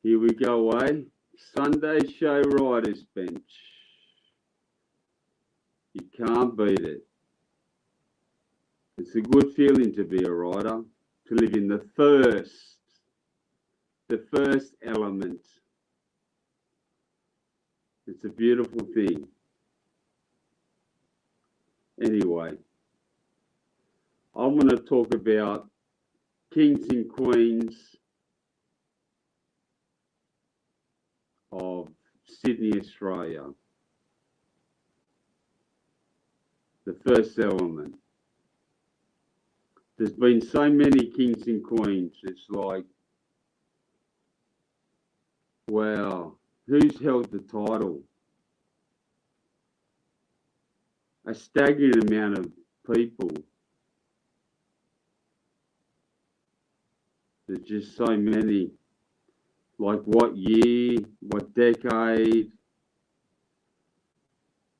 Here we go, eh? Sunday show riders bench. You can't beat it. It's a good feeling to be a rider, to live in the first element. It's a beautiful thing. Anyway, I want to talk about kings and queens of Sydney, Australia. The first element. There's been so many kings and queens. It's like, wow, who's held the title? A staggering amount of people. There's just so many. Like what year, what decade,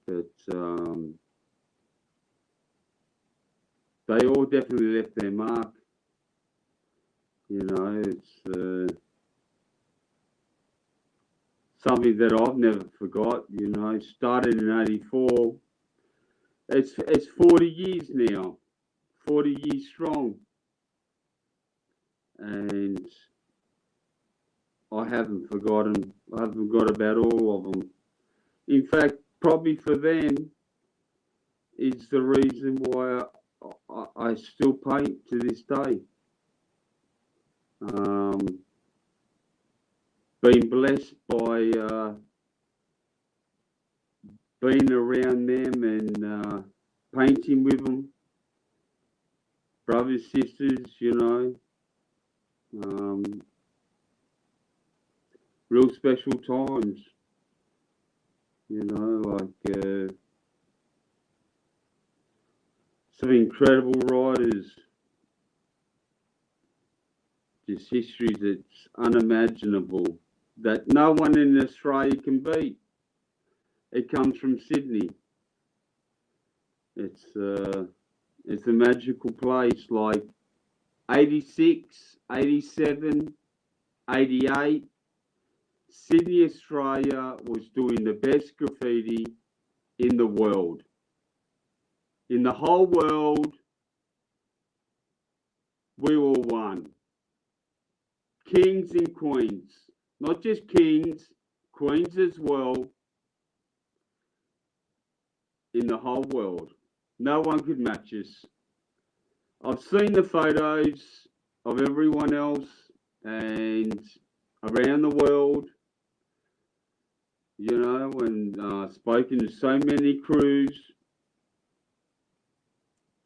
but they all definitely left their mark. You know, it's something that I've never forgot. You know, started in '84. It's 40 years now, 40 years strong, and I haven't forgotten. I haven't forgot about all of them. In fact, probably for them is the reason why I still paint to this day. Been blessed by being around them and painting with them, brothers, sisters, you know. Real special times, you know, like some incredible writers. Just history that's unimaginable, that no one in Australia can beat. It comes from Sydney. It's a magical place. Like 86, 87, 88. Sydney, Australia was doing the best graffiti in the world. In the whole world, we were one. Kings and queens. Not just kings, queens as well. In the whole world. No one could match us. I've seen the photos of everyone else and around the world. You know, and spoken to so many crews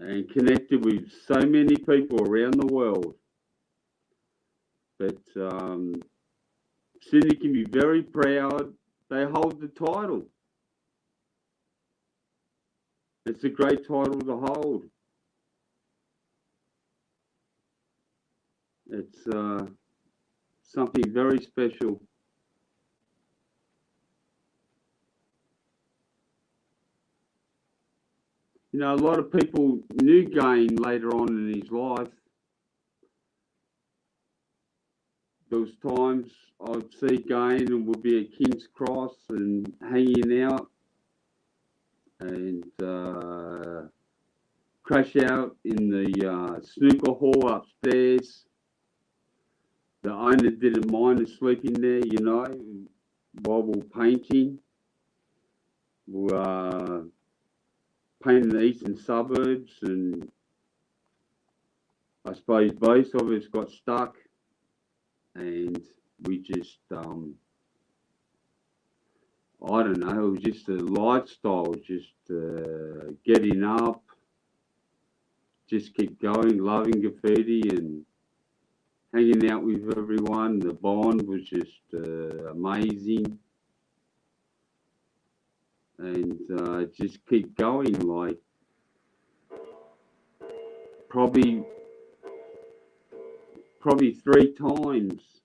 and connected with so many people around the world. But Sydney can be very proud. They hold the title. It's a great title to hold. It's something very special. You know, a lot of people knew Gain later on in his life. There was times I'd see Gain and would be at King's Cross and hanging out and crash out in the snooker hall upstairs. The owner didn't mind us sleeping there, you know, while we were painting. We were painting the eastern suburbs, and I suppose both of us got stuck, and we just, I don't know, it was just a lifestyle, just getting up, just keep going, loving graffiti and hanging out with everyone. The bond was just amazing. And just keep going, like probably 3 times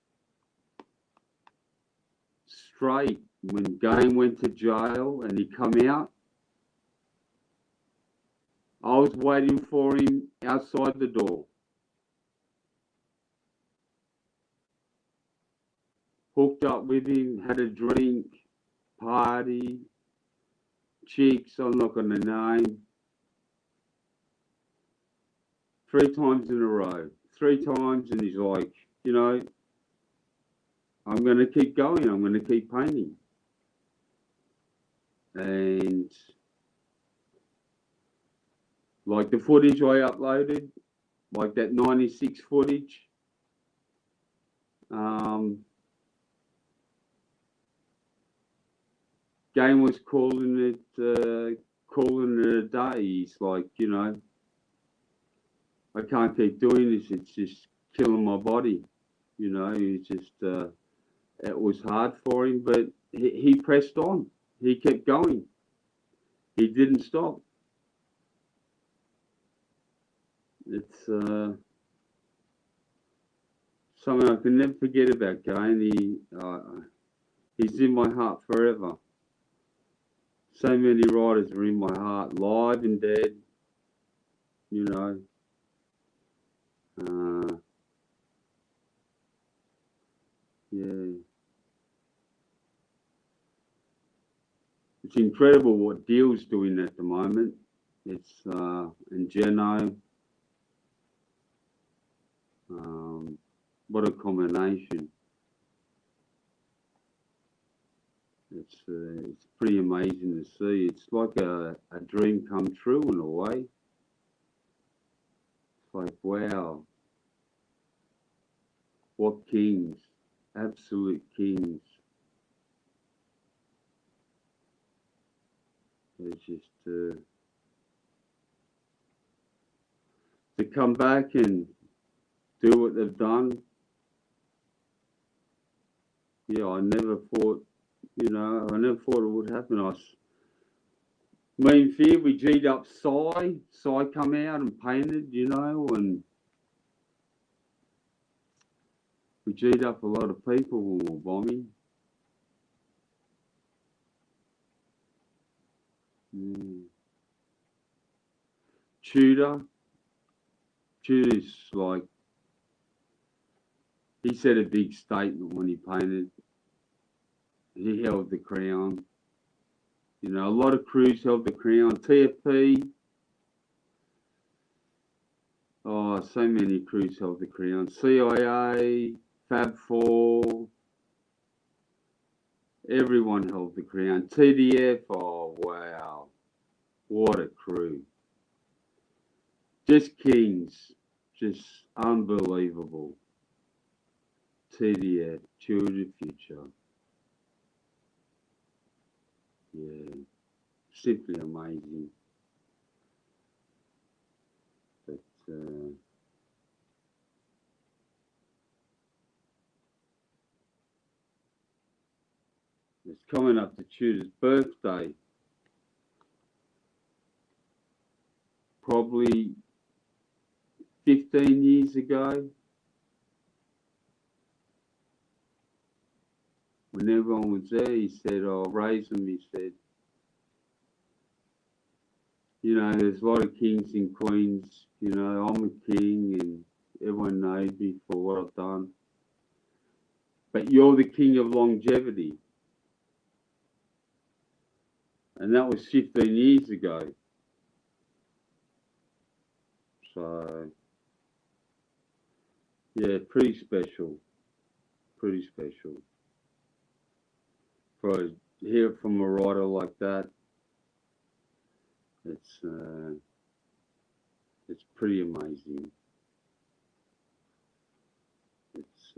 straight when Gain went to jail and he come out. I was waiting for him outside the door. hooked up with him, had a drink, party, chicks, I'm not going to name, 3 times in a row. 3 times, and he's like, you know, I'm going to keep going. I'm going to keep painting. And like the footage I uploaded, like that 96 footage, Game was calling it a day. He's like, you know, I can't keep doing this. It's just killing my body. You know, he just, it was hard for him, but he pressed on. He kept going. He didn't stop. It's something I can never forget about Gain. He's in my heart forever. So many writers are in my heart, live and dead, you know. Yeah. It's incredible what Deal's doing at the moment. It's, and Geno, what a combination. It's pretty amazing to see. It's like a dream come true in a way. It's like, wow, what kings, absolute kings. It's just to come back and do what they've done. Yeah, I never thought, you know, I never thought it would happen. Me and Fear, we G'd up Psy come out and painted, you know, and we G'd up a lot of people when we were bombing. Tudor's like, he said a big statement when he painted. He held the crown. You know, a lot of crews held the crown. TFP, oh, so many crews held the crown. CIA, Fab 4, everyone held the crown. TDF, oh, wow. What a crew. Just kings. Just unbelievable. TDF, Children Future. Yeah, simply amazing. But it's coming up to Tudor's birthday. Probably 15 years ago, when everyone was there, he said, "I'll raise them." He said, "You know, there's a lot of kings and queens. You know, I'm a king, and everyone knows me for what I've done. But you're the king of longevity." And that was 15 years ago. So, yeah, pretty special. Pretty special. For hear it from a writer like that, it's pretty amazing. It's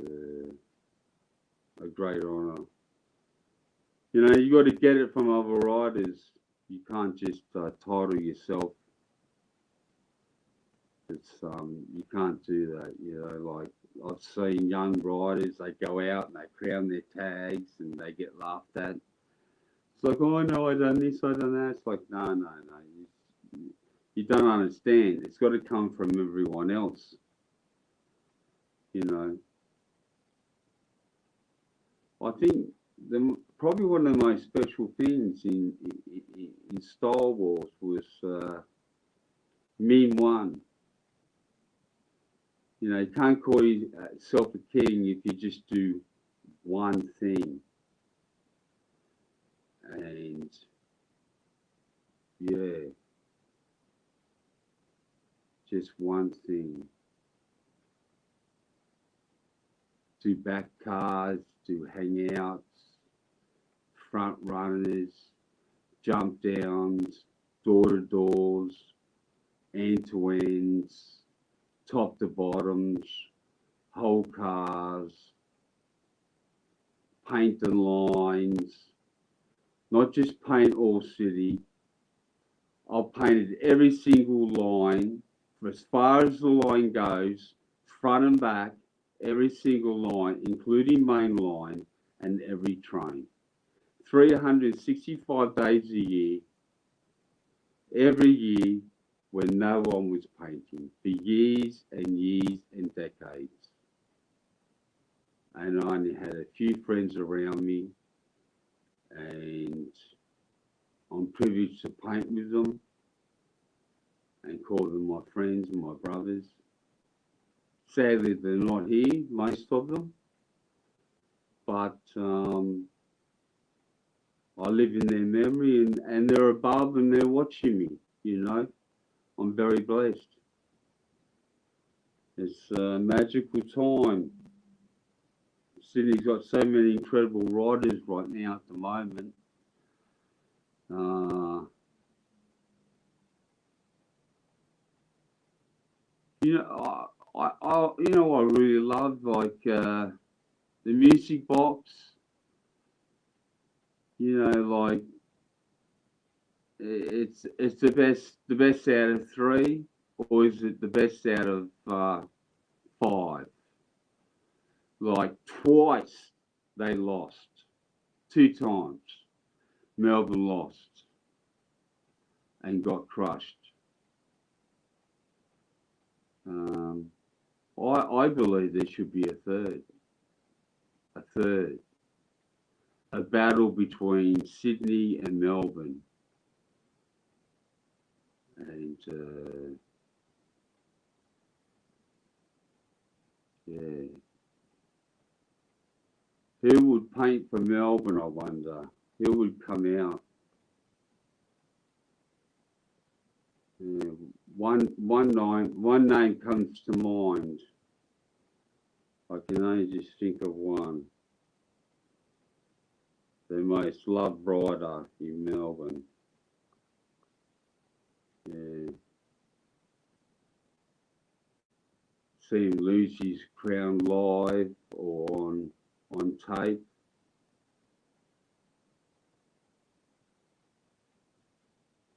a great honour. You know, you got to get it from other writers. You can't just title yourself. It's you can't do that. You know, like I've seen young writers, they go out and they crown their tags and they get laughed at. It's like, oh no, I done this, I done that. It's like, no. You don't understand. It's got to come from everyone else. You know. I think probably one of the most special things in Star Wars was Meme One. You know, you can't call yourself a king if you just do one thing. And yeah, just one thing. Do back cars, do hangouts, front runners, jump downs, door to doors, end to ends, top to bottoms, whole cars, paint and lines, not just paint all city. I've painted every single line for as far as the line goes, front and back, every single line, including main line and every train. 365 days a year, every year when no one was painting for years and years and decades. And I only had a few friends around me, and I'm privileged to paint with them and call them my friends and my brothers. Sadly, they're not here, most of them, but I live in their memory, and they're above and they're watching me, you know. I'm very blessed. It's a magical time. Sydney's got so many incredible writers right now at the moment. You know, I really love like the music box. You know, like it's the best out of three, or is it the best out of five? Like twice they lost, two times Melbourne lost and got crushed. I believe there should be a third, a battle between Sydney and Melbourne, and yeah, who would paint for Melbourne? I wonder who would come out. Yeah, one name comes to mind. I can only just think of one. The most loved writer in Melbourne. Yeah. See him lose his crown live or on tape.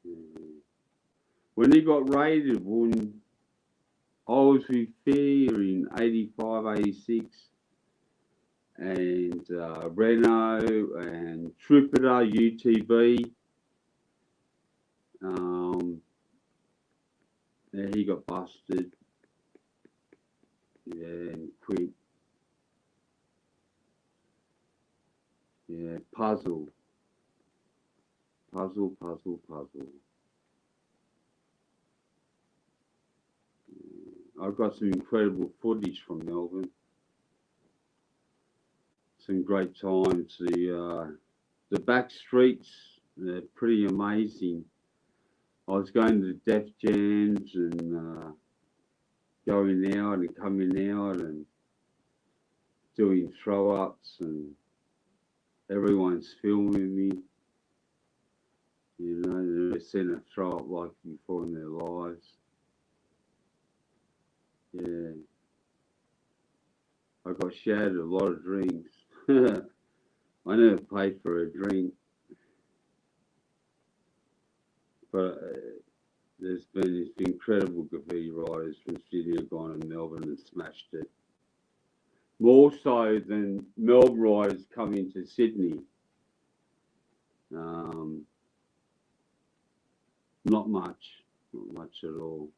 Yeah. When he got raided, when I was with Fair in 85, 86, and Renault and Tripper, UTB. Yeah, he got busted. Yeah, and quit. Yeah, puzzle. I've got some incredible footage from Melbourne. Some great times. The back streets, they're pretty amazing. I was going to Def Jams and going out and coming out and doing throw ups, and everyone's filming me. You know, they've never seen a throw up like before in their lives. Yeah. I got shared a lot of drinks. I never paid for a drink, but there's been these incredible graffiti writers from Sydney have gone to Melbourne and smashed it. More so than Melbourne writers coming to Sydney. Not much at all.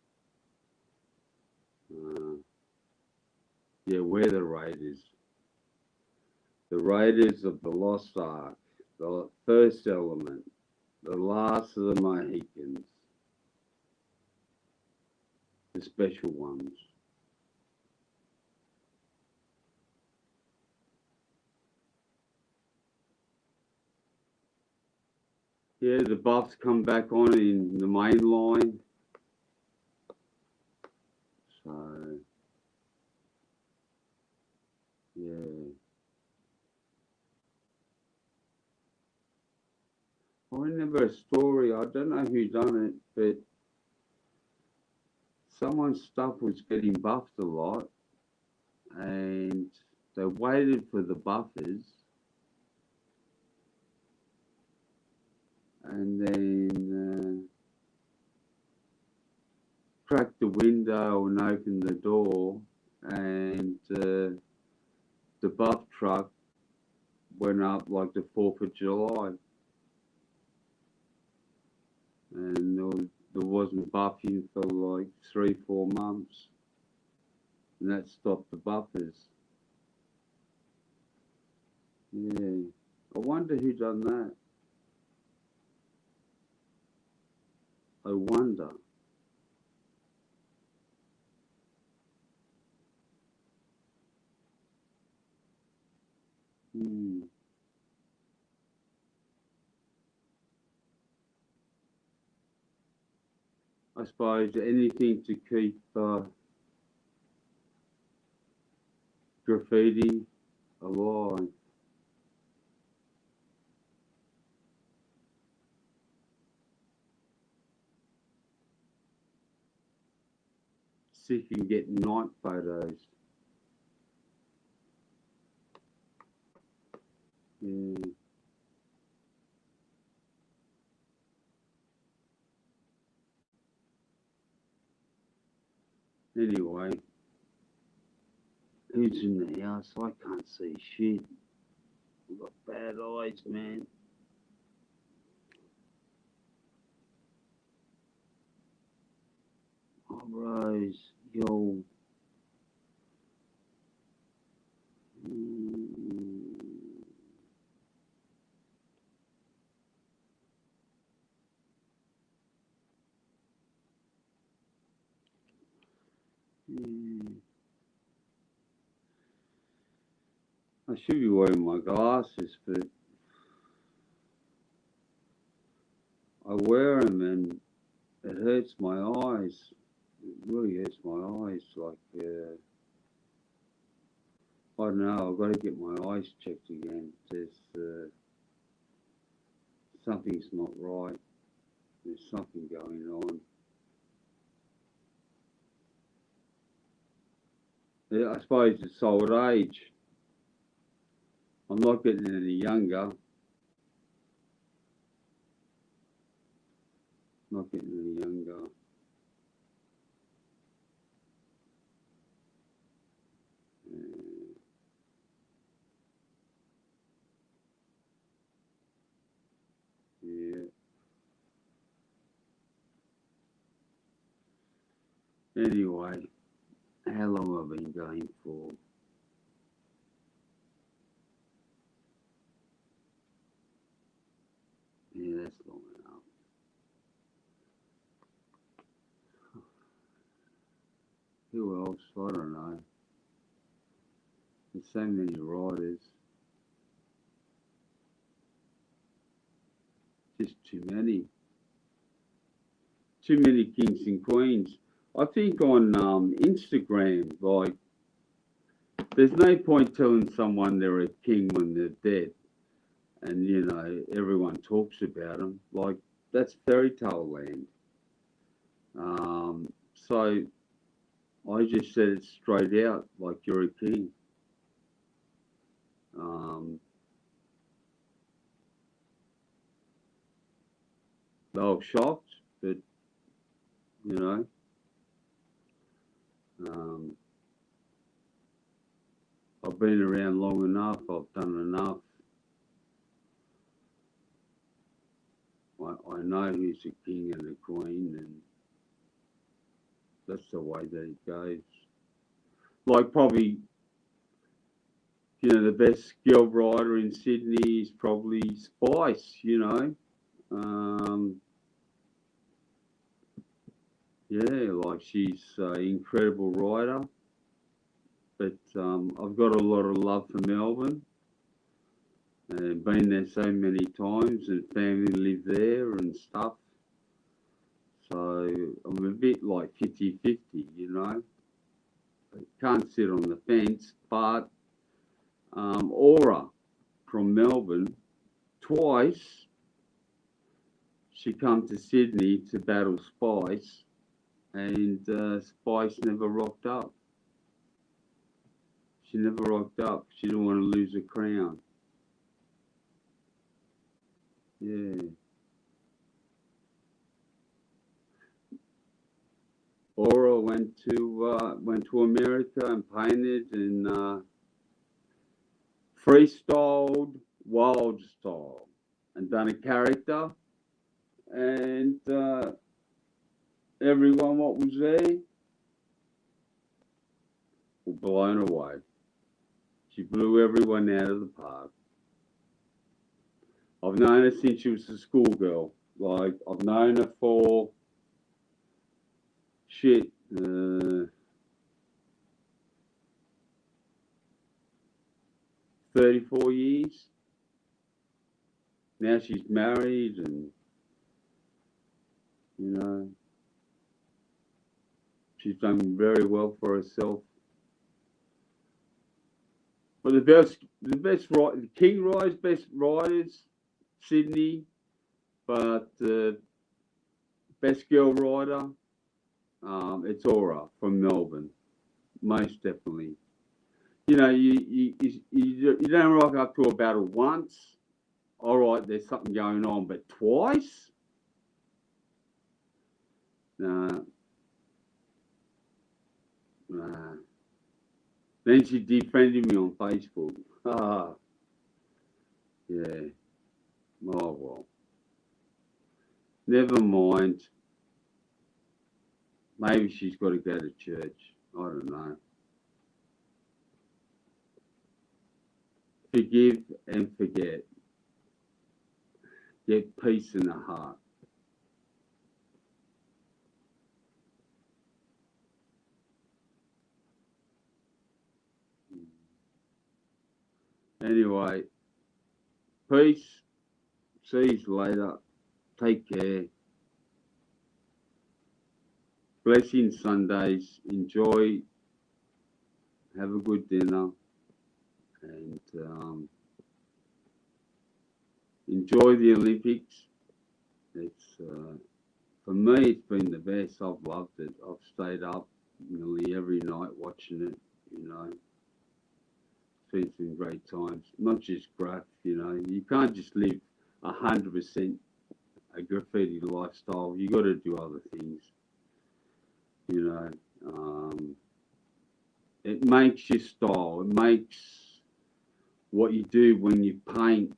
Yeah, we're the Raiders. The Raiders of the Lost Ark, the first element, the last of the Mohicans, the special ones. Yeah, the buffs come back on in the main line. So, yeah. I remember a story, I don't know who done it, but someone's stuff was getting buffed a lot, and they waited for the buffers, and then cracked the window and opened the door, and the buff truck went up like the 4th of July, and there wasn't buffing for like 3-4 months, and that stopped the buffers. Yeah, I wonder who done that. I wonder. Hmm. I suppose anything to keep graffiti alive. See if you can get night photos. Yeah. Anyway, who's in the house? I can't see shit. I've got bad eyes, man. Oh, Rose, yo. Mm, yeah. I should be wearing my glasses, but I wear them and it hurts my eyes. It really hurts my eyes. Like, I don't know, I've got to get my eyes checked again. Something's not right. There's something going on. Yeah, I suppose it's old age. I'm not getting any younger. Not getting any younger. Yeah. Anyway, how long have I been going for? Yeah, that's long enough. Who else? I don't know. There's so many riders. Just too many. Too many kings and queens. I think on Instagram, like, there's no point telling someone they're a king when they're dead, and everyone talks about them. Like, that's fairy tale land. So I just said it straight out, like you're a king. Um, they were shocked, but you know, um, I've been around long enough. I've done enough. I know who's the king and the queen, and that's the way that it goes. Like, probably, the best skilled rider in Sydney is probably Spice. Yeah, like, she's an incredible rider. But I've got a lot of love for Melbourne. and been there so many times, and family live there and stuff. So I'm a bit like 50-50, you know. I can't sit on the fence, but Aura from Melbourne, twice she come to Sydney to battle Spice, and Spice never rocked up. She never rocked up. She didn't want to lose her crown. Yeah. Aura went to America and painted and freestyled wild style and done a character, and everyone what was there were blown away. She blew everyone out of the park. I've known her since she was a schoolgirl. Like, I've known her for shit. 34 years. Now she's married, and you know, she's done very well for herself. But the King Riders, best riders, Sydney, but best girl rider, it's Aura from Melbourne, most definitely. You know, you don't rock up to a battle once. All right, there's something going on, but twice? Nah, nah. Then she defriended me on Facebook. Ah, yeah. Oh, well. Never mind. Maybe she's got to go to church. I don't know. Forgive and forget. Get peace in the heart. Anyway, peace. See you later. Take care. Blessing Sundays. Enjoy. Have a good dinner. And enjoy the Olympics. It's for me, it's been the best. I've loved it. I've stayed up nearly every night watching it. You know, it's been some great times. Not just graph. You know, you can't just live 100% a graffiti lifestyle. You got to do other things. You know, it makes your style. It makes what you do when you paint.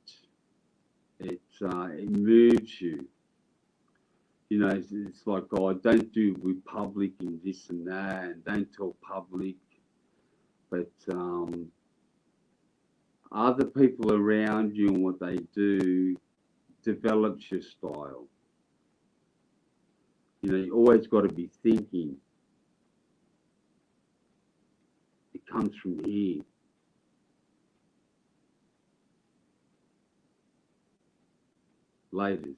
It moves you. You know, it's like, oh, don't do with public and this and that, and don't tell public. But other people around you and what they do develops your style. You know, you always got to be thinking. It comes from here. Laters.